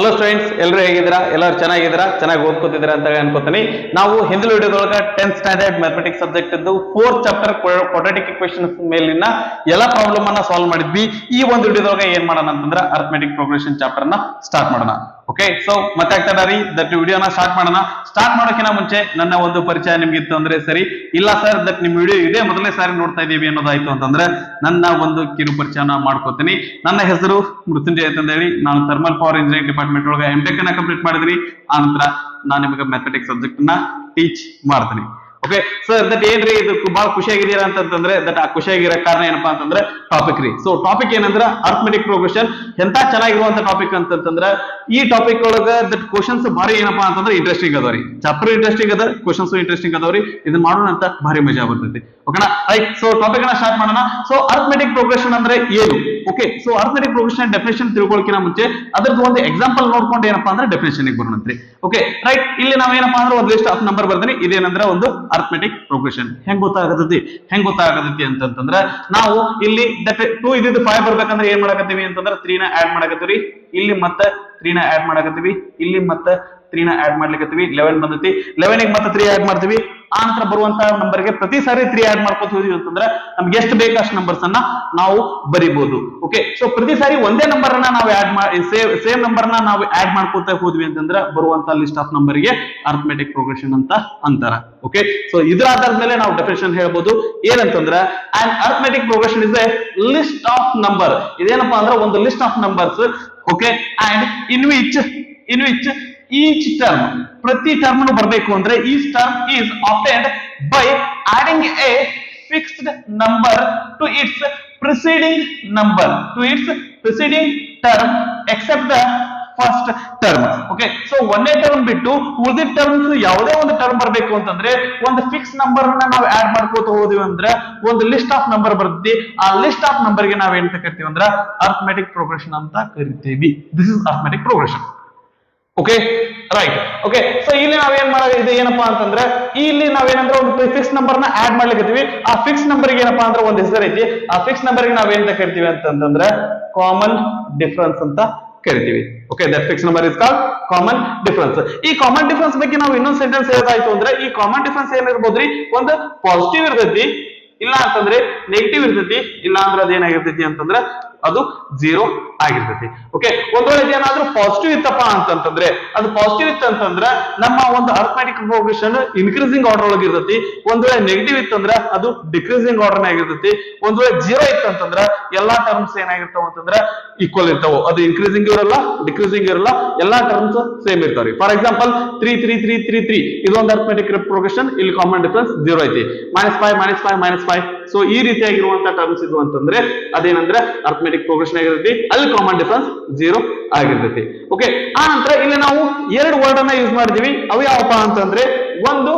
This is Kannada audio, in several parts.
ಹಲೋ ಸ್ಟೂಡೆಂಟ್ಸ್, ಎಲ್ಲರೂ ಹೇಗಿದ್ದೀರಾ? ಎಲ್ಲರೂ ಚೆನ್ನಾಗಿದ್ದೀರಾ? ಚೆನ್ನಾಗಿ ಓದ್ಕೋತಿದ್ದೀರಾ ಅಂತ ಅನ್ಕೋತೀನಿ. ನಾವು ಹಿಂದಿನ ವಿಡಿಯೋದೊಳಗೆ 10th ಸ್ಟ್ಯಾಂಡರ್ಡ್ ಮ್ಯಾಥಮೆಟಿಕ್ಸ್ ಸಬ್ಜೆಕ್ಟ್ ಇದ್ದು 4th ಚಾಪ್ಟರ್ ಕ್ವಾಡ್ರಾಟಿಕ್ ಇಕ್ವೇಷನ್ಸ್ ಮೇಲಿನ ಎಲ್ಲ ಪ್ರಾಬ್ಲಮ್ ಅನ್ನ ಸಾಲ್ವ್ ಮಾಡಿದ್ವಿ. ಈ ಒಂದು ವಿಡಿಯೋದೊಳಗೆ ಏನ್ ಮಾಡೋಣ ಅಂತಂದ್ರೆ ಅರ್ಥಮೆಟಿಕ್ ಪ್ರೋಗ್ರೆಷನ್ ಚಾಪ್ಟರ್ ನ ಸ್ಟಾರ್ಟ್ ಮಾಡೋಣ. ಓಕೆ, ಸೊ ಮತ್ತೆ ಆಗ್ತಾ ರೀ ದಟ್ ವಿಡಿಯೋನ ಸ್ಟಾರ್ಟ್ ಮಾಡೋಣ. ಸ್ಟಾರ್ಟ್ ಮಾಡೋಕಿನ ಮುಂಚೆ ನನ್ನ ಒಂದು ಪರಿಚಯ ನಿಮ್ಗಿತ್ತು ಅಂದ್ರೆ ಸರಿ, ಇಲ್ಲ ಸರ್ ದಟ್ ನಿಮ್ ವಿಡಿಯೋ ಇದೇ ಮೊದಲನೇ ಸಾರಿ ನೋಡ್ತಾ ಇದೀವಿ ಅನ್ನೋದಾಯ್ತು ಅಂತಂದ್ರೆ ನನ್ನ ಒಂದು ಕಿರು ಪರಿಚಯನ ಮಾಡ್ಕೋತೀನಿ. ನನ್ನ ಹೆಸರು ಮೃತ್ಯುಂಜಯ ಅಂತ ಹೇಳಿ, ನಾನು ಥರ್ಮಲ್ ಪವರ್ ಇಂಜಿನಿಯರಿಂಗ್ ಡಿಪಾರ್ಟ್ಮೆಂಟ್ ಒಳಗೆ MTech ಅನ್ನ ಕಂಪ್ಲೀಟ್ ಮಾಡಿದ್ರಿ. ಆ ನಂತರ ನಾನು ನಿಮಗೆ ಮ್ಯಾಥಮೆಟಿಕ್ಸ್ ಸಬ್ಜೆಕ್ಟ್ ನ ಟೀಚ್ ಮಾಡ್ತೀನಿ. ಓಕೆ ಸರ್, ದಟ್ ಏನ್ರಿ ಇದು ಬಹಳ ಖುಷಿಯಾಗಿದ್ದೀರಾ ಅಂತಂದ್ರೆ ದಟ್ ಆ ಖುಷಿಯಾಗಿರೋ ಕಾರಣ ಏನಪ್ಪಾ ಅಂತಂದ್ರೆ ಟಾಪಿಕ್ ರೀ. ಸೊ ಟಾಪಿಕ್ ಏನಂದ್ರೆ ಅರ್ಥಮೆಟಿಕ್ ಪ್ರೋಗ್ರೆಷನ್. ಎಂತ ಚೆನ್ನಾಗಿರುವಂತ ಟಾಪಿಕ್ ಅಂತಂದ್ರೆ ಈ ಟಾಪಿಕ್ ಒಳಗ ದಟ್ ಕ್ವಶನ್ಸ್ ಭಾರಿ ಏನಪ್ಪಾ ಅಂತಂದ್ರೆ ಇಂಟ್ರೆಸ್ಟಿಂಗ್ ಅದಾವ್ರಿ. ಚಾಪ್ಟರ್ ಇಂಟ್ರೆಸ್ಟಿಂಗ್ ಅದ, ಕ್ವಶನ್ಸ್ ಇಂಟ್ರೆಸ್ಟಿಂಗ್ ಅದಾವ್ರಿ. ಇದನ್ನ ಮಾಡೋಣ ಅಂತ ಭಾರಿ ಮಜಾ ಬರ್ತೈತಿ. ಓಕೆನಾ? ರೈಟ್, ಸೊ ಟಾಪಿಕ್ ನ ಸ್ಟಾರ್ಟ್ ಮಾಡೋಣ. ಸೊ ಅರ್ಥಮೆಟಿಕ್ ಪ್ರೋಗ್ರೆಷನ್ ಅಂದ್ರೆ ಏನು? Okay, so arithmetic progression definition ತಿಳ್ಕೊಳಕಿನ ಮುಂಚೆ ಅದ್ರದ್ದು ಒಂದು ಎಕ್ಸಾಂಪಲ್ ನೋಡ್ಕೊಂಡು ಏನಪ್ಪಾ ಅಂದ್ರೆ ಡೆಫಿನೇಷನ್ ಬರೋಣಂತ್ರಿ. ಓಕೆ ರೈಟ್, ಇಲ್ಲಿ ನಾವೇನಪ್ಪಾ ಅಂದ್ರೆ ಒಂದು ಲಿಸ್ಟ್ ಆಫ್ ನಂಬರ್ ಬರ್ತೀನಿ. ಇದೇನಂದ್ರೆ ಒಂದು ಅರ್ಥಮೆಟಿಕ್ ಪ್ರೋಗ್ರೆಷನ್. ಹೆಂಗ್ ಗೊತ್ತಾಗತೈತಿ ಅಂತಂದ್ರೆ ನಾವು ಇಲ್ಲಿ ದಟ್ 2 ಇದ್ದಿದ್ದು 5 ಬರ್ಬೇಕಂದ್ರೆ ಏನ್ ಮಾಡಕತ್ತೀವಿ ಅಂತಂದ್ರೆ 3 ನ ಆಡ್ ಮಾಡಕತ್ತೀವಿ. ಇಲ್ಲಿ ಮತ್ತೆ 3 ನ ಆಡ್ ಮಾಡಕತ್ತೀವಿ. ಇಲ್ಲಿ ಮತ್ತೆ 3 ನ ಆಡ್ ಮಾಡ್ಲಿಕ್ಕತ್ತೀವಿ. 11 ಬಂದೈತಿ. 11 ಗೆ ಮತ್ತೆ 3 ಆಡ್ ಮಾಡ್ತೀವಿ. ಆ ನಂತರ ಬರುವಂತಹ ನಂಬರ್ಗೆ ಪ್ರತಿ ಸಾರಿ 3 ಆಡ್ ಮಾಡ್ಕೊತ ಹೋದ್ವಿ ಅಂತಂದ್ರೆ ನಮ್ಗೆ ಎಷ್ಟು ಬೇಕು ಅಷ್ಟು ನಂಬರ್ಸ್ ಅನ್ನ ನಾವು ಬರಿಬಹುದು. ಓಕೆ, ಸೊ ಪ್ರತಿ ಸಾರಿ ಒಂದೇ ನಂಬರ್ ಅನ್ನ ನಾವು ಆಡ್ ಮಾಡಿ ಸೇಮ್ ನಂಬರ್ ನ ನಾವು ಆಡ್ ಮಾಡ್ಕೊತಾ ಹೋದ್ವಿ ಅಂತಂದ್ರೆ ಬರುವಂತಹ ಲಿಸ್ಟ್ ಆಫ್ ನಂಬರ್ ಗೆ ಅರ್ಥಮೆಟಿಕ್ ಪ್ರೋಗ್ರೆಷನ್ ಅಂತ ಅಂತಾರ. ಓಕೆ, ಸೊ ಇದ್ರ ಆಧಾರದ ಮೇಲೆ ನಾವು ಡೆಫಿನೇಷನ್ ಹೇಳ್ಬೋದು. ಏನಂತಂದ್ರೆ an arithmetic progression is a list of number. ಇದೇನಪ್ಪಾ ಅಂದ್ರೆ ಒಂದು list of numbers. Okay, and in which each term, ಪ್ರತಿ ಟರ್ಮ್ ಬರಬೇಕು ಅಂದ್ರೆ each term is obtained by adding a fixed number to its preceding term except the first term. Okay, so ಒಂದೇ ಟರ್ಮ್ ಬಿಟ್ಟು ಉಳಿದ ಟರ್ಮ್ಸ್ ಯಾವುದೇ ಒಂದು ಟರ್ಮ್ ಬರಬೇಕು ಅಂತಂದ್ರೆ ಒಂದು ಫಿಕ್ಸ್ ನಂಬರ್ ನ ನಾವು ಆಡ್ ಮಾಡ್ಕೋತ ಹೋದ್ವಿ ಅಂದ್ರೆ ಒಂದು ಲಿಸ್ಟ್ ಆಫ್ ನಂಬರ್ ಬರುತ್ತೆ. ಆ ಲಿಸ್ಟ್ ಆಫ್ ನಂಬರ್ ಗೆ ನಾವ್ ಏನ್ ಕರಿತೀವಿ ಅಂದ್ರೆ ಅರ್ಥಮೆಟಿಕ್ ಪ್ರೋಗ್ರೆಷನ್ ಅಂತ ಕರಿತೀವಿ. This is arithmetic progression. Okay right. Okay, so ಇಲ್ಲಿ ನಾವೇನ್ ಮಾಡೋದು ಏನಪ್ಪಾ ಅಂತಂದ್ರೆ ಇಲ್ಲಿ ನಾವೇನಂದ್ರೆ ಒಂದು ಫಿಕ್ಸ್ ನಂಬರ್ ನ ಆಡ್ ಮಾಡ್ಲಿಕ್ಕೀವಿ. ಆ ಫಿಕ್ಸ್ ನಂಬರ್ ಏನಪ್ಪಾ ಅಂದ್ರೆ ಒಂದು ಹೆಸರು ಐತಿ. ಆ ಫಿಕ್ಸ್ ನಂಬರ್ ಗೆ ನಾವೇನ್ ಕರಿತೀವಿ ಅಂತಂದ್ರೆ ಕಾಮನ್ ಡಿಫರೆನ್ಸ್ ಅಂತ ಕರಿತೀವಿ. Okay, that fix number is called common difference. ಈ ಕಾಮನ್ ಡಿಫರೆನ್ಸ್ ಬಗ್ಗೆ ನಾವು ಇನ್ನೊಂದು ಸೆಂಟೆನ್ಸ್ ಹೇಳೋದಾಯ್ತು ಅಂದ್ರೆ ಈ ಕಾಮನ್ ಡಿಫರೆನ್ಸ್ ಏನಿರ್ಬೋದ್ರಿ, ಒಂದು ಪಾಸಿಟಿವ್ ಇರ್ತೈತಿ, ಇಲ್ಲ ಅಂತಂದ್ರೆ ನೆಗೆಟಿವ್ ಇರ್ತೈತಿ, ಇಲ್ಲ ಅಂದ್ರೆ ಅದೇನಾಗಿರ್ತೈತಿ ಅಂತಂದ್ರೆ ಅದು 0 ಆಗಿರ್ತೈತಿ. ಓಕೆ, ಒಂದ್ ವೇಳೆ ಏನಾದ್ರೂ ಪಾಸಿಟಿವ್ ಇತ್ತಪ್ಪ ಅಂತಂದ್ರೆ ಅದು ಪಾಸಿಟಿವ್ ಇತ್ತಂತಂದ್ರೆ ನಮ್ಮ ಒಂದು ಅರ್ಥಮೆಟಿಕ್ ಪ್ರೋಗ್ರೆಷನ್ ಇನ್ಕ್ರೀಸಿಂಗ್ ಆರ್ಡರ್ ಒಳಗೆ ಇರ್ತೈತಿ. ಒಂದ್ ವೇಳೆ ನೆಗೆಟಿವ್ ಇತ್ತಂದ್ರೆ ಅದು ಡಿಕ್ರೀಸಿಂಗ್ ಆರ್ಡರ್ ಆಗಿರ್ತೈತಿ. ಒಂದ್ ವೇಳೆ 0 ಇತ್ತಂತಂದ್ರೆ ಎಲ್ಲಾ ಟರ್ಮ್ಸ್ ಏನಾಗಿರ್ತಾವ ಅಂತಂದ್ರೆ ಈಕ್ವಲ್ ಇರ್ತಾವ. ಅದು ಇನ್ಕ್ರೀಸಿಂಗ್ ಇರಲ್ಲ, ಡಿಕ್ರೀಸಿಂಗ್ ಇರಲ್ಲ, ಎಲ್ಲಾ ಟರ್ಮ್ಸ್ ಸೇಮ್ ಇರ್ತಾವ್ರಿ. ಫಾರ್ ಎಕ್ಸಾಂಪಲ್ 3 3 3 3 3 ಇದು ಒಂದು ಅರ್ಥಮೆಟಿಕ್ ಪ್ರೋಗ್ರೆಷನ್. ಇಲ್ಲಿ ಕಾಮನ್ ಡಿಫರೆನ್ಸ್ 0 ಐತಿ. -5 -5 ಸೊ ಈ ರೀತಿಯಾಗಿರುವಂತಹ ಟರ್ಮ್ಸ್ ಇದು ಅಂತಂದ್ರೆ ಅದೇನಂದ್ರೆ ಅರ್ಥಮೆಟಿಕ್ ಪ್ರೋಗ್ರೆಷನ್ ಆಗಿರ್ತೈತಿ. ಅಲ್ಲಿ ಕಾಮನ್ ಡಿಫರೆನ್ಸ್ 0 ಆಗಿರ್ತೈತಿ. ಓಕೆ, ಆ ನಂತರ ಇಲ್ಲಿ ನಾವು ಎರಡು ವರ್ಡ್ ಅನ್ನ ಯೂಸ್ ಮಾಡಿದೀವಿ. ಅವು ಯಾವಪ್ಪ ಅಂತಂದ್ರೆ ಒಂದು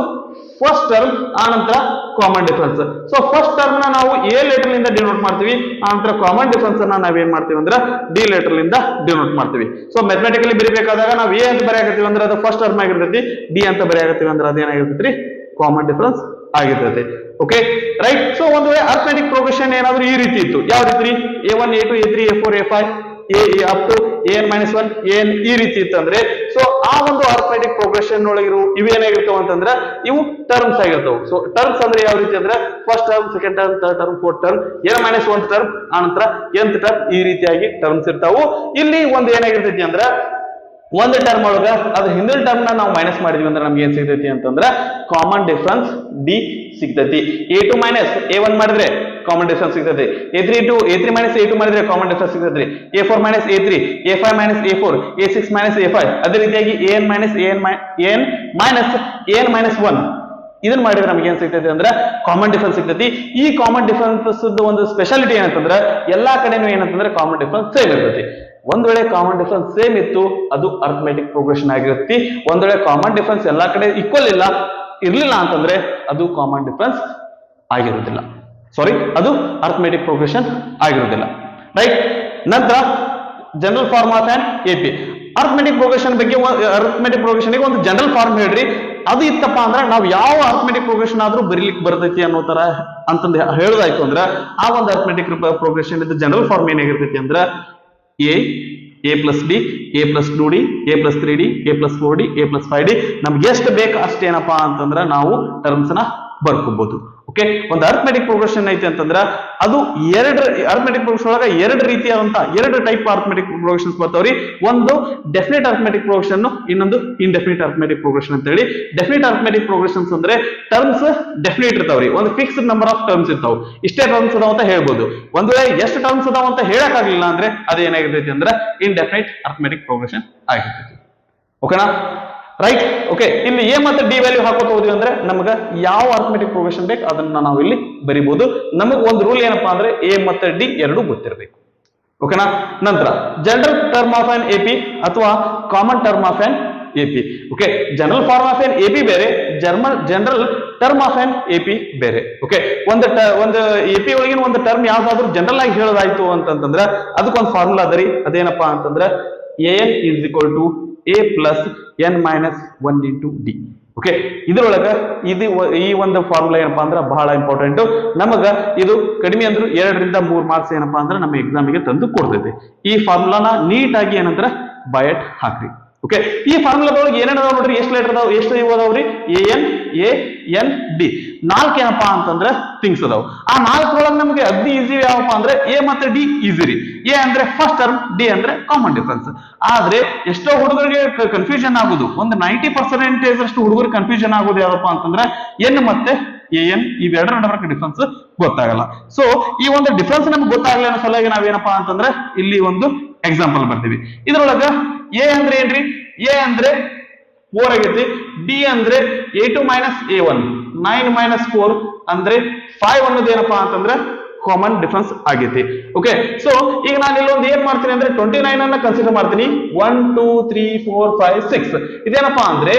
ಫಸ್ಟ್ ಟರ್ಮ್, ಆ ನಂತರ common difference. So first term ನ ನಾವು ಎ ಲೆಟರ್ ನಿಂದ ಡಿನೋಟ್ ಮಾಡ್ತೀವಿ. ಆ ನಂತರ ಕಾಮನ್ ಡಿಫರೆನ್ಸ್ ಅನ್ನ ನಾವೇನ್ ಮಾಡ್ತೀವಿ ಅಂದ್ರೆ ಡಿ ಲೆಟರ್ ನಿಂದ ಡಿನೋಟ್ ಮಾಡ್ತೀವಿ. ಸೊ ಮ್ಯಾಥಮೆಟಿಕಲಿ ಬರೀಬೇಕಾದಾಗ ನಾವು ಎ ಅಂತ ಬರೆಯಾಕತ್ತೀವಿ ಅಂದ್ರೆ ಅದು ಫಸ್ಟ್ ಟರ್ಮ್ ಆಗಿರ್ತೈತಿ. ಡಿ ಅಂತ ಬರೆಯಾಕತ್ತೀವಿ ಅಂದ್ರೆ ಅದೇನಾಗಿರ್ತೈತಿ, ಕಾಮನ್ ಡಿಫರೆನ್ಸ್ ಆಗಿರ್ತೈತಿ. Okay right. ಸೊ ಒಂದು ವೇಳೆ ಅರ್ಥಮೆಟಿಕ್ ಪ್ರೋಗ್ರೆಷನ್ ಏನಾದ್ರೂ ಈ ರೀತಿ ಇತ್ತು, ಯಾವ ರೀತಿ A1 A2 A3 A4 A5 up to an -1 an ಈ ರೀತಿ ಇತ್ತಂದ್ರೆ ಸೊ ಆ ಒಂದು ಅರ್ಥಮೆಟಿಕ್ ಪ್ರೋಗ್ರೆಷನ್ ಒಳಗಿರು ಇವೇನಾಗಿರ್ತಾವ ಅಂತಂದ್ರೆ ಇವು ಟರ್ಮ್ಸ್ ಆಗಿರ್ತಾವ. ಸೊ ಟರ್ಮ್ಸ್ ಅಂದ್ರೆ ಯಾವ ರೀತಿ ಅಂದ್ರೆ first term, second term, third term, fourth term, n-1 term, ಆನಂತರ nth ಟರ್ಮ್, ಈ ರೀತಿಯಾಗಿ ಟರ್ಮ್ಸ್ ಇರ್ತಾವು. ಇಲ್ಲಿ ಒಂದು ಏನಾಗಿರ್ತೈತಿ ಅಂದ್ರೆ ಒಂದು ಟರ್ಮ್ ಒಳಗ ಅದು ಹಿಂದಿನ ಟರ್ಮ್ ನ ನಾವು ಮೈನಸ್ ಮಾಡಿದ್ವಿ ಅಂದ್ರೆ ನಮ್ಗೆ ಏನ್ ಸಿಗ್ತೈತಿ ಅಂತಂದ್ರೆ ಕಾಮನ್ ಡಿಫರೆನ್ಸ್ ಡಿ ಸಿಗ್ತೈತಿ. A2 A1 ಮಾಡಿದ್ರೆ ಕಾಮನ್ ಡಿಫರೆನ್ಸ್ ಸಿಗ್ತೈತಿ. A3 A2 ಮಾಡಿದ್ರೆ ಕಾಮನ್ ಡಿಫರೆನ್ಸ್ ಸಿಗ್ತೈತಿ. A4 A3, A5 A4, A6 A5. ಅದೇ ರೀತಿಯಾಗಿ an -1 ಇದನ್ನ ಮಾಡಿದ್ರೆ ನಮ್ಗೆ ಏನ್ ಸಿಗ್ತೈತಿ ಅಂದ್ರೆ ಕಾಮನ್ ಡಿಫರೆನ್ಸ್ ಸಿಗ್ತೈತಿ. ಈ ಕಾಮನ್ ಡಿಫರೆನ್ಸ್ ಒಂದು ಸ್ಪೆಷಾಲಿಟಿ ಏನಂತಂದ್ರೆ ಎಲ್ಲಾ ಕಡೆನೂ ಏನಂತಂದ್ರೆ ಕಾಮನ್ ಡಿಫರೆನ್ಸ್ ಸೇಮ್ ಇರ್ತೈತಿ. ಒಂದ್ ವೇಳೆ ಕಾಮನ್ ಡಿಫರೆನ್ಸ್ ಸೇಮ್ ಇತ್ತು ಅದು ಅರ್ಥಮೆಟಿಕ್ ಪ್ರೋಗ್ರೆಷನ್ ಆಗಿರುತ್ತೆ. ಒಂದ್ ವೇಳೆ ಕಾಮನ್ ಡಿಫರೆನ್ಸ್ ಎಲ್ಲಾ ಕಡೆ ಈಕ್ವಲ್ ಇರ್ಲಿಲ್ಲ ಅಂತಂದ್ರೆ ಅದು ಕಾಮನ್ ಡಿಫರೆನ್ಸ್ ಆಗಿರುವುದಿಲ್ಲ. ಅದು ಅರ್ಥಮೆಟಿಕ್ ಪ್ರೋಗ್ರೆಷನ್ ಆಗಿರುವುದಿಲ್ಲ. ರೈಟ್. ನಂತರ general form of an AP arithmetic progression ಬಗ್ಗೆ ಅರ್ಥಮೆಟಿಕ್ ಪ್ರೋಗ್ರೆಷನ್ ಒಂದು ಜನರಲ್ ಫಾರ್ಮ್ ಹೇಳ್ರಿ. ಅದು ಇತ್ತಪ್ಪ ಅಂದ್ರೆ ನಾವು ಯಾವ ಅರ್ಥಮೆಟಿಕ್ ಪ್ರೋಗ್ರೆಷನ್ ಆದ್ರೂ ಬರೀಲಿಕ್ಕೆ ಬರ್ತೈತಿ ಅನ್ನೋ ತರ ಅಂತಂದು ಹೇಳೋದಾಯ್ತು ಅಂದ್ರೆ ಆ ಒಂದು ಅರ್ಥಮೆಟಿಕ್ ಪ್ರೋಗ್ರೆಷನ್ ಜನರಲ್ ಫಾರ್ಮ್ ಏನಾಗಿರ್ತೈತಿ ಅಂದ್ರೆ A A plus D, A plus 2d, A plus 3d, A plus 4d, A plus 5d ನಮ್ಗೆ ಎಷ್ಟು ಬೇಕು ಅಷ್ಟೇನಪ್ಪಾ ಅಂತಂದ್ರ ನಾವು ಟರ್ಮ್ಸ್ ನ ಬರ್ಕೋಬಹುದು. ಓಕೆ, ಒಂದು ಅರ್ಥಮೆಟಿಕ್ ಪ್ರೋಗ್ರೆಷನ್ ಐತಿ ಅಂತಂದ್ರ ಅದು ಅರ್ಥಮೆಟಿಕ್ ಪ್ರೋಗ್ರೆಷನ್ ಒಳಗ ಎರಡು ರೀತಿಯಾದಂತ ಎರಡು ಟೈಪ್ ಅರ್ಥಮೆಟಿಕ್ ಪ್ರೋಗ್ರೆಷನ್ಸ್ ಬರ್ತಾವ್ರಿ. ಒಂದು ಡೆಫಿನೆಟ್ ಅರ್ಥಮೆಟಿಕ್ ಪ್ರೋಗ್ರೆಷನ್, ಇನ್ನೊಂದು ಇನ್ಡೆಫಿನಿಟ್ ಅರ್ಥಮೆಟಿಕ್ ಪ್ರೋಗ್ರೆಷನ್ ಅಂತ ಹೇಳಿ. ಡೆಫಿನೆಟ್ ಅರ್ಥಮೆಟಿಕ್ ಪ್ರೋಗ್ರೆಷನ್ಸ್ ಅಂದ್ರೆ ಟರ್ಮ್ಸ್ ಡೆಫಿನೆಟ್ ಇರ್ತಾವ್ರಿ, ಒಂದು ಫಿಕ್ಸ್ಡ್ ನಂಬರ್ ಆಫ್ ಟರ್ಮ್ಸ್ ಇರ್ತಾವ, ಇಷ್ಟೇ ಟರ್ಮ್ಸ್ ಅದಾವ ಅಂತ ಹೇಳ್ಬೋದು. ಒಂದ್ ವೇಳೆ ಎಷ್ಟು ಟರ್ಮ್ಸ್ ಅದಾವ ಅಂತ ಹೇಳಕ್ ಆಗ್ಲಿಲ್ಲ ಅಂದ್ರೆ ಅದೇನಾಗಿರ್ತೈತಿ ಅಂದ್ರೆ ಇನ್ಡೆಫಿನೆಟ್ ಅರ್ಥಮೆಟಿಕ್ ಪ್ರೋಗ್ರೆಷನ್ ಆಗಿರ್ತೈತಿ. ಓಕೆನಾ, ರೈಟ್. ಓಕೆ, ಇಲ್ಲಿ ಎ ಮತ್ತೆ ಡಿ ವ್ಯಾಲ್ಯೂ ಹಾಕೋತ ಹೋದ್ವಿ ಅಂದ್ರೆ ನಮ್ಗ ಯಾವ ಅರ್ಥಮೆಟಿಕ್ ಪ್ರೋಗ್ರೆಷನ್ ಬೇಕು ಅದನ್ನ ನಾವು ಇಲ್ಲಿ ಬರಿಬಹುದು. ನಮಗ್ ಒಂದು ರೂಲ್ ಏನಪ್ಪಾ ಅಂದ್ರೆ ಎ ಮತ್ತೆ ಡಿ ಎರಡು ಗೊತ್ತಿರಬೇಕು. ಓಕೆನಾ, ನಂತರ general term of an AP ಅಥವಾ common term of an AP. Okay, general form of an AP ಬೇರೆ, general term of an AP ಬೇರೆ. ಓಕೆ, ಒಂದು ಎಪಿ ಒಳಗಿನ ಒಂದು ಟರ್ಮ್ ಯಾವ್ದಾದ್ರು ಜನರಲ್ ಆಗಿ ಹೇಳೋದಾಯ್ತು ಅಂತಂದ್ರೆ ಅದಕ್ಕೊಂದು ಫಾರ್ಮುಲಾ ಅದರಿ. ಅದೇನಪ್ಪಾ ಅಂತಂದ್ರೆ an is equal to a plus n minus 1 into d. Okay, ಇದ್ರೊಳಗ ಈ ಒಂದು ಫಾರ್ಮುಲಾ ಏನಪ್ಪಾ ಅಂದ್ರೆ ಬಹಳ ಇಂಪಾರ್ಟೆಂಟ್. ನಮಗ ಇದು ಕಡಿಮೆ ಅಂದ್ರೂ 2 ರಿಂದ 3 ಮಾರ್ಕ್ಸ್ ಏನಪ್ಪಾ ಅಂದ್ರೆ ನಮ್ಮ ಎಕ್ಸಾಮಿಗೆ ತಂದು ಕೊಡ್ತೈತಿ. ಈ ಫಾರ್ಮುಲಾನ ನೀಟಾಗಿ ಏನಂದ್ರೆ ಬಯಟ್ ಹಾಕ್ರಿ. ಓಕೆ, ಈ ಫಾರ್ಮುಲಾದೊಳಗೆ ಏನೇನ್ ಅದಾವ ನೋಡ್ರಿ, ಎಷ್ಟು ಲೆಟರ್ ಅದಾವ, ಎಷ್ಟು ಇವು ಅದಾವ್ರಿ, AN D 4 ಏನಪ್ಪಾ ಅಂತಂದ್ರೆ ಥಿಂಗ್ಸ್ ಅದಾವ. ಆ 4 ಒಳಗೆ ನಮಗೆ ಅಗ್ದಿ ಈಸಿ ಯಾವಪ್ಪ ಅಂದ್ರೆ ಎ ಮತ್ತೆ ಡಿ ಈಸಿ ರೀ. ಎ ಅಂದ್ರೆ ಫಸ್ಟ್ ಟರ್ಮ್, ಡಿ ಅಂದ್ರೆ ಕಾಮನ್ ಡಿಫರೆನ್ಸ್. ಆದ್ರೆ ಎಷ್ಟೋ ಹುಡುಗರಿಗೆ ಕನ್ಫ್ಯೂಷನ್ ಆಗುದು, ಒಂದು 90% ಅಷ್ಟು ಹುಡುಗರಿಗೆ ಕನ್ಫ್ಯೂಷನ್ ಆಗುದು ಯಾವಪ್ಪ ಅಂತಂದ್ರೆ ಎನ್ ಮತ್ತೆ AN ಇವೆರಡರ ನಡುವೆ ಡಿಫರೆನ್ಸ್ ಗೊತ್ತಾಗಲ್ಲ. ಸೊ ಈ ಒಂದು ಡಿಫರೆನ್ಸ್ ನಮ್ಗೆ ಗೊತ್ತಾಗಲ್ಲ ಅನ್ನೋ ಸಲುವಾಗಿ ನಾವೇನಪ್ಪಾ ಅಂತಂದ್ರೆ ಇಲ್ಲಿ ಒಂದು ಎಕ್ಸಾಂಪಲ್ ಬರ್ತೀವಿ. ಇದ್ರೊಳಗ ಎ ಅಂದ್ರೆ ಏನ್ರಿ, ಎ ಅಂದ್ರೆ 4 ಆಗೈತಿ, ಡಿ ಅಂದ್ರೆ A2 minus A1 9 minus 4 ಅಂದ್ರೆ 5 ಅನ್ನೋದು ಏನಪ್ಪಾ ಅಂತಂದ್ರೆ ಕಾಮನ್ ಡಿಫರೆನ್ಸ್ ಆಗೈತಿ. ಓಕೆ, ಸೊ ಈಗ ನಾನು ಇಲ್ಲೊಂದು ಏನ್ ಮಾಡ್ತೀನಿ ಅಂದ್ರೆ 29 ಅನ್ನ ಕನ್ಸಿಡರ್ ಮಾಡ್ತೀನಿ. 1 2 3 4 5 6 ಇದೇನಪ್ಪಾ ಅಂದ್ರೆ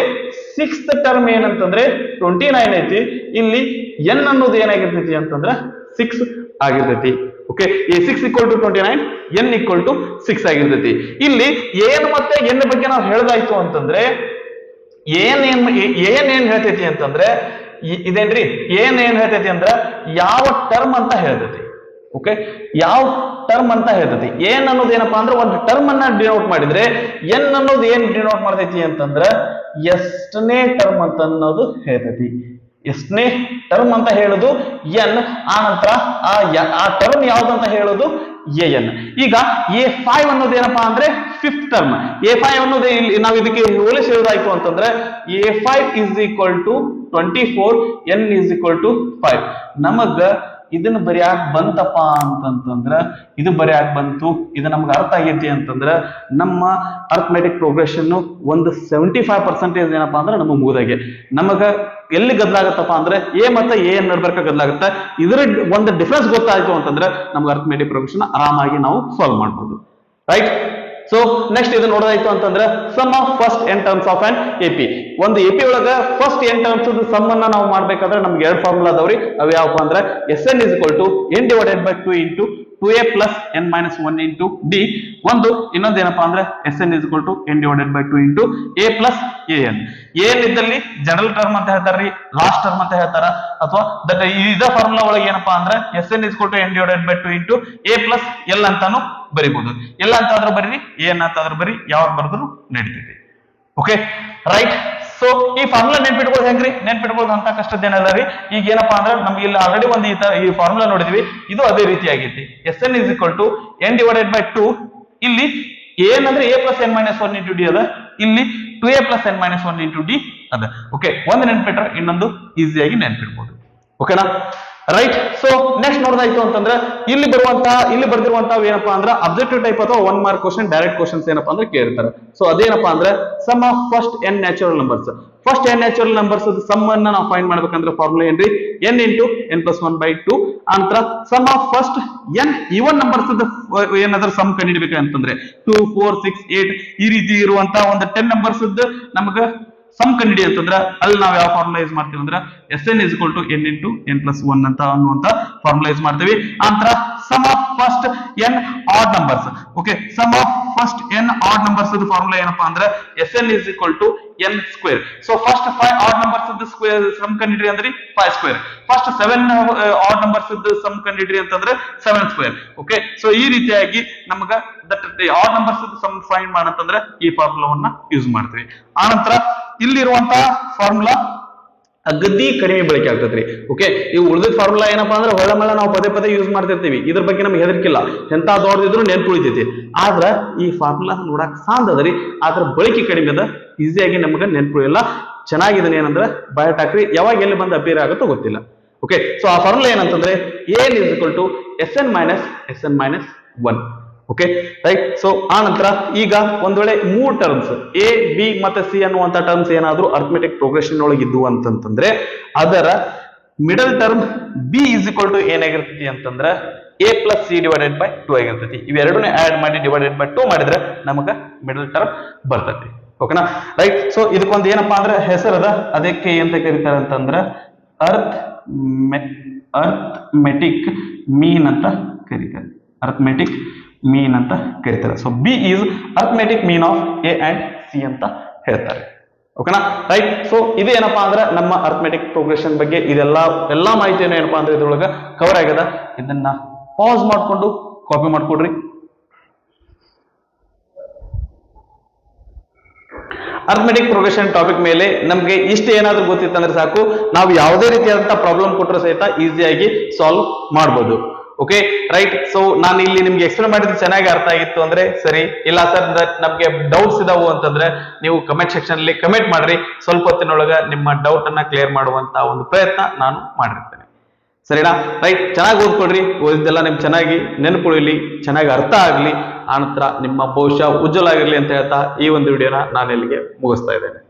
6th ಟರ್ಮ್ ಏನಂತಂದ್ರೆ 29 ಐತಿ. ಇಲ್ಲಿ n ಅನ್ನೋದು ಏನಾಗಿರ್ತೈತಿ ಅಂತಂದ್ರೆ 6 ಆಗಿರ್ತೈತಿ. ಓಕೆ, ಈ 6 equal to 29, n equal to 6 ಆಗಿರ್ತೈತಿ. ಇಲ್ಲಿ ಏನ್ ಮತ್ತೆ n ಬಗ್ಗೆ ನಾವು ಹೇಳ್ದಾಯ್ತು ಅಂತಂದ್ರೆ ಏನ್ ಹೇಳ್ತೈತಿ ಅಂತಂದ್ರೆ ಇದೇನ್ರಿ, ಏನ್ ಹೇಳ್ತೈತಿ ಅಂದ್ರ ಯಾವ ಟರ್ಮ್ ಅಂತ ಹೇಳ್ತೈತಿ. ಓಕೆ, ಯಾವ ಟರ್ಮ್ ಅಂತ ಹೇಳ್ತೈತಿ. ಏನ್ ಅನ್ನೋದು ಏನಪ್ಪಾ ಅಂದ್ರೆ ಒಂದು ಟರ್ಮ್ ಅನ್ನ ಡಿನೋಟ್ ಮಾಡಿದ್ರೆ ಎನ್ ಅನ್ನೋದು ಏನ್ ಡಿನೋಟ್ ಮಾಡ್ತೈತಿ ಅಂತಂದ್ರ ಎಷ್ಟನೇ ಟರ್ಮ್ ಅಂತ ಅನ್ನೋದು ಹೇಳ್ತೈತಿ. ಎಷ್ಟನೇ ಟರ್ಮ್ ಅಂತ ಹೇಳುದು ಎನ್, ಆ ನಂತರ ಆ ಟರ್ಮ್ ಯಾವ್ದಂತ ಹೇಳುದು AN. ಈಗ A5 ಅನ್ನೋದು ಏನಪ್ಪಾ ಅಂದ್ರೆ 5th ಟರ್ಮ್. A5 ಅನ್ನೋದು ಇಲ್ಲಿ ನಾವು ಇದಕ್ಕೆ ಹೋಲಿಸಿ ಹೇಳೋದಾಯ್ತು ಅಂತಂದ್ರೆ A5 is equal to 24, n is equal to 5. ನಮಗ ಇದನ್ನ ಬರೆಯಾಕ ಬಂತಪ್ಪ ಅಂತಂದ್ರ ಇದು ಬರೆಯಾಕ ಬಂತು, ಇದು ನಮ್ಗೆ ಅರ್ಥ ಆಗೈತಿ ಅಂತಂದ್ರ ನಮ್ಮ ಅರ್ಥಮೆಟಿಕ್ ಪ್ರೋಗ್ರೆಷನ್ ಒಂದು 75% ಏನಪ್ಪಾ ಅಂದ್ರೆ ನಮ್ಮ ಮುಗಿದಾಗೆ. ನಮಗ ಎಲ್ಲಿ ಗದ್ಲಾಗತ್ತಪ್ಪ ಅಂದ್ರೆ ಎ ಮತ್ತೆ ಎ ನಡ್ಬರ್ಕ ಗದ್ಲಾಗತ್ತ. ಇದ್ರ ಒಂದು ಡಿಫರೆನ್ಸ್ ಗೊತ್ತಾಯ್ತು ಅಂತಂದ್ರೆ ನಮ್ಗೆ ಅರ್ಥಮೆಟಿಕ್ ಪ್ರೋಗ್ರೆಷನ್ ಆರಾಮಾಗಿ ನಾವು ಸಾಲ್ವ್ ಮಾಡ್ಬೋದು. ರೈಟ್. ಸೊ ನೆಕ್ಸ್ಟ್ ಇದು ನೋಡೋದಾಯ್ತು ಅಂತಂದ್ರೆ sum of first n terms of an AP. ಒಂದು ಎಪಿ ಒಳಗ ಫಸ್ಟ್ n ಟರ್ಮ್ಸ್ ಸಮ್ ಅನ್ನ ನಾವು ಮಾಡ್ಬೇಕಾದ್ರೆ ನಮ್ಗೆ ಎರಡು ಫಾರ್ಮುಲಾ ಅದಾವ್ರಿ. ಅವು ಯಾವಪ್ಪ ಅಂದ್ರೆ Sn is equal to n divided by 2 into 2a plus n minus 1 into d. ಒಂದು ಇನ್ನೊಂದು ಏನಪ್ಪಾ ಅಂದ್ರೆ Sn is equal to n divided by 2 into a plus an. ಏನ್ ಇದ್ದಲ್ಲಿ ಜನರಲ್ ಟರ್ಮ್ ಅಂತ ಹೇಳ್ತಾರ್ರಿ, ಲಾಸ್ಟ್ ಟರ್ಮ್ ಅಂತ ಹೇಳ್ತಾರ, ಅಥವಾ ದಟ್ ಇದ ಫಾರ್ಮುಲಾ ಒಳಗೆ ಏನಪ್ಪಾ ಅಂದ್ರೆ Sn is equal to n divided by 2 into a plus l ಅಂತಾನು ಬರಿಬಹುದು. ಎಲ್ಲ ಅಂತಾದ್ರೂ ಬರೀರಿ, ಏನ್ ಅಂತಾದ್ರೂ ಬರೀ, ಯಾವಾಗ ಬರೆದ್ರು ನಡೀತೈತಿ. Okay, right. ಸೊ ಈ ಫಾರ್ಮುಲಾ ನೆನ್ಪಿಟ್ಕೊಳ್ಳೋದು ಹೆಂಗ್ರಿ, ನೆನ್ಪಿಟ್ಕೊಳ್ಳೋದು ಅಂತ ಕಷ್ಟದ್ದೇನಲ್ಲ ರೀ. ಈಗ ಏನಪ್ಪಾ ಅಂದ್ರೆ ನಮ್ಗೆ ಇಲ್ಲಿ ಆಲ್ರೆಡಿ ಒಂದು ಈ ಫಾರ್ಮುಲಾ ನೋಡಿದ್ವಿ, ಇದು ಅದೇ ರೀತಿ ಆಗೈತಿ. Sn is equal to n divided by 2. ಇಲ್ಲಿ ಏನಂದ್ರೆ a plus n minus 1 into d ಅದ, ಇಲ್ಲಿ 2a plus n minus 1 into d ಅದ. ಓಕೆ, ಒಂದು ನೆನ್ಪಿಟ್ರೆ ಇನ್ನೊಂದು ಈಸಿಯಾಗಿ ನೆನ್ಪಿಡ್ಬೋದು. ಓಕೆನಾ, ರೈಟ್. ಸೊ ನೆಕ್ಸ್ಟ್ ನೋಡೋದಾಯ್ತು ಅಂತಂದ್ರೆ ಇಲ್ಲಿ ಬರ್ದಿರುವಂತಹ ಏನಪ್ಪಾ ಅಂದ್ರೆ ಅಬ್ಜೆಕ್ಟಿವ್ ಟೈಪ್ ಅಥವಾ 1 ಮಾರ್ಕ್ ಕ್ವಶನ್, ಡೈರೆಕ್ಟ್ ಕ್ವಶನ್ಸ್ ಏನಪ್ಪಾ ಅಂದ್ರೆ ಕೇಳ್ತಾರೆ. ಸೊ ಅದೇನಪ್ಪಾ ಅಂದ್ರೆ sum of first n natural numbers. First n natural numbers sum ಅನ್ನ ನಾವು ಫೈಂಡ್ ಮಾಡ್ಬೇಕಂದ್ರೆ ಫಾರ್ಮುಲಾ ಏನ್ರಿ, n into n plus 1 by 2. ಅಂತರ sum of first n even numbers ಏನಾದ್ರೂ ಸಮ್ ಕಂಡುಹಿಡಿಬೇಕಂತಂದ್ರೆ 2 4 6 8 ಈ ರೀತಿ ಇರುವಂತಹ ಒಂದು 10 ನಂಬರ್ಸ್ ನಮ್ಗ ಸಮ್ ಕಂಡಿಡಿ ಅಂತಂದ್ರೆ ಅಲ್ಲಿ ನಾವು ಯಾವ ಫಾರ್ಮುಲಾ ಯೂಸ್ ಮಾಡ್ತೀವಿ ಅಂದ್ರೆ Sn is equal to n into n plus 1 ಅಂತ ಅನ್ನುವಂತ ಫಾರ್ಮುಲಾ ಯೂಸ್ ಮಾಡ್ತೀವಿ. ನಂತರ sum of first n odd numbers. Okay, sum of first n odd numbers formula ಏನಪ್ಪಾ ಅಂದ್ರೆ Sn is equal to n square. So first 5 odd numbers square sum ಕಂಡಿಡ್ರಿ ಅಂದ್ರೆ 5 square. First 7 odd numbers sum ಕಂಡಿಡ್ರಿ ಅಂತಂದ್ರೆ 7 square. ಓಕೆ, ಸೊ ಈ ರೀತಿಯಾಗಿ ನಮಗ that odd numbers sum find ಮಾಡಂತಂದ್ರೆ ಈ ಫಾರ್ಮುಲಾವನ್ನ ಯೂಸ್ ಮಾಡ್ತೀವಿ. ಆನಂತರ ಇಲ್ಲಿರುವಂತಹ ಫಾರ್ಮುಲಾ ಅಗದಿ ಕಡಿಮೆ ಬಳಕೆ ಆಗ್ತದ್ರಿ. ಓಕೆ, ಈ ಉಳಿದ ಫಾರ್ಮುಲಾ ಏನಪ್ಪಾ ಅಂದ್ರೆ ಹೊಳ ಮಳ ನಾವು ಪದೇ ಪದೇ ಯೂಸ್ ಮಾಡ್ತಿರ್ತೀವಿ, ಇದ್ರ ಬಗ್ಗೆ ನಮ್ಗೆ ಹೆದರ್ಕಿಲ್ಲ, ಎಂತ ದೊಡ್ಡದಿದ್ರು ನೆನ್ಪು ಉಳಿತೈತಿ. ಆದ್ರ ಈ ಫಾರ್ಮುಲಾ ನೋಡಕ್ ಸಾಂದ್ ಅದರಿ, ಆದ್ರ ಬಳಕೆ ಕಡಿಮೆ ಅದ, ಈಸಿಯಾಗಿ ನಮ್ಗೆ ನೆನ್ಪು ಇಲ್ಲ. ಚೆನ್ನಾಗಿದೆ ಏನಂದ್ರೆ ಬಯೋಟ್ ಹಾಕ್ರಿ, ಯಾವಾಗ ಎಲ್ಲಿ ಬಂದು ಅಪಿಯರ್ ಆಗುತ್ತೋ ಗೊತ್ತಿಲ್ಲ. ಓಕೆ, ಸೊ ಆ ಫಾರ್ಮುಲಾ ಏನಂತಂದ್ರೆ n is equal to Sn minus 1. Okay right. So ಆ ನಂತರ ಈಗ ಒಂದ್ ವೇಳೆ 3 ಟರ್ಮ್ಸ್ ಎ ಬಿ ಮತ್ತೆ ಸಿ ಅನ್ನುವಂತ ಟರ್ಮ್ಸ್ ಏನಾದ್ರೂ ಅರ್ಥಮೆಟಿಕ್ ಪ್ರೋಗ್ರೆಷನ್ ಒಳಗೆ ಇದ್ವು ಅಂತಂದ್ರೆ ಅದರ middle term B is equal to ಏನಾಗಿರ್ತೈತಿ ಅಂತಂದ್ರೆ A plus C divided by 2 ಆಗಿರ್ತೈತಿ. ಇವೆರಡನ್ನೇ ಆಡ್ ಮಾಡಿ ಡಿವೈಡೆಡ್ ಬೈ 2 ಮಾಡಿದ್ರೆ ನಮಗ ಮಿಡಲ್ ಟರ್ಮ್ ಬರ್ತೈತಿ. ಓಕೆನಾ ರೈಟ್. ಸೊ ಇದಕ್ಕೊಂದು ಏನಪ್ಪಾ ಅಂದ್ರೆ ಹೆಸರದ, ಅದಕ್ಕೆ ಎಂತ ಕರೀತಾರೆ ಅಂತಂದ್ರೆ ಅರ್ಥಮೆಟಿಕ್ ಮೀನ್ ಅಂತ ಕರೀತಾರೆ. ಅರ್ಥಮೆಟಿಕ್ ಮೀನ್ ಅಂತ ಕರೀತಾರೆ. So B is arithmetic mean of A and C ಅಂತ ಹೇಳ್ತಾರೆ. ಓಕೆನಾ ರೈಟ್. ಸೊ ಇದು ಏನಪ್ಪಾ ಅಂದ್ರೆ ನಮ್ಮ ಅರ್ಥಮೆಟಿಕ್ ಪ್ರೋಗ್ರೆಷನ್ ಬಗ್ಗೆ ಎಲ್ಲಾ ಮಾಹಿತಿಯನ್ನು ಏನಪ್ಪಾ ಅಂದ್ರೆ ಇದ್ರೊಳಗ ಕವರ್ ಆಗ್ಯದ. ಇದನ್ನ ಪಾಸ್ ಮಾಡ್ಕೊಂಡು ಕಾಪಿ ಮಾಡ್ಕೊಡ್ರಿ. ಅರ್ಥಮೆಟಿಕ್ ಪ್ರೋಗ್ರೆಷನ್ ಟಾಪಿಕ್ ಮೇಲೆ ನಮ್ಗೆ ಇಷ್ಟ ಏನಾದ್ರೂ ಗೊತ್ತಿತ್ತಂದ್ರೆ ಸಾಕು, ನಾವು ಯಾವುದೇ ರೀತಿಯಾದಂತಹ ಪ್ರಾಬ್ಲಮ್ ಕೊಟ್ಟರು ಸಹಿತ ಈಸಿಯಾಗಿ ಸಾಲ್ವ್ ಮಾಡಬಹುದು. Okay right. ಸೊ ನಾನು ಇಲ್ಲಿ ನಿಮ್ಗೆ ಎಕ್ಸ್ಪ್ಲೇನ್ ಮಾಡಿದ್ರೆ ಚೆನ್ನಾಗಿ ಅರ್ಥ ಆಗಿತ್ತು ಅಂದ್ರೆ ಸರಿ, ಇಲ್ಲ ಸರ್ ನಮ್ಗೆ ಡೌಟ್ಸ್ ಇದಾವು ಅಂತಂದ್ರೆ ನೀವು ಕಮೆಂಟ್ ಸೆಕ್ಷನ್ ಅಲ್ಲಿ ಕಮೆಂಟ್ ಮಾಡ್ರಿ. ಸ್ವಲ್ಪ ಹೊತ್ತಿನೊಳಗ ನಿಮ್ಮ ಡೌಟ್ ಅನ್ನ ಕ್ಲಿಯರ್ ಮಾಡುವಂತ ಒಂದು ಪ್ರಯತ್ನ ನಾನು ಮಾಡಿರ್ತೇನೆ. ಸರಿನಾ ರೈಟ್. ಚೆನ್ನಾಗಿ ಓದ್ಕೊಡ್ರಿ, ಓದಿದ್ದೆಲ್ಲ ನಿಮ್ಗೆ ಚೆನ್ನಾಗಿ ನೆನಪುಳಿಲಿ, ಚೆನ್ನಾಗಿ ಅರ್ಥ ಆಗ್ಲಿ, ಆನಂತರ ನಿಮ್ಮ ಭವಿಷ್ಯ ಉಜ್ವಲ ಆಗಿರ್ಲಿ ಅಂತ ಹೇಳ್ತಾ ಈ ಒಂದು ವಿಡಿಯೋನ ನಾನು ಇಲ್ಲಿಗೆ ಮುಗಿಸ್ತಾ ಇದ್ದೇನೆ.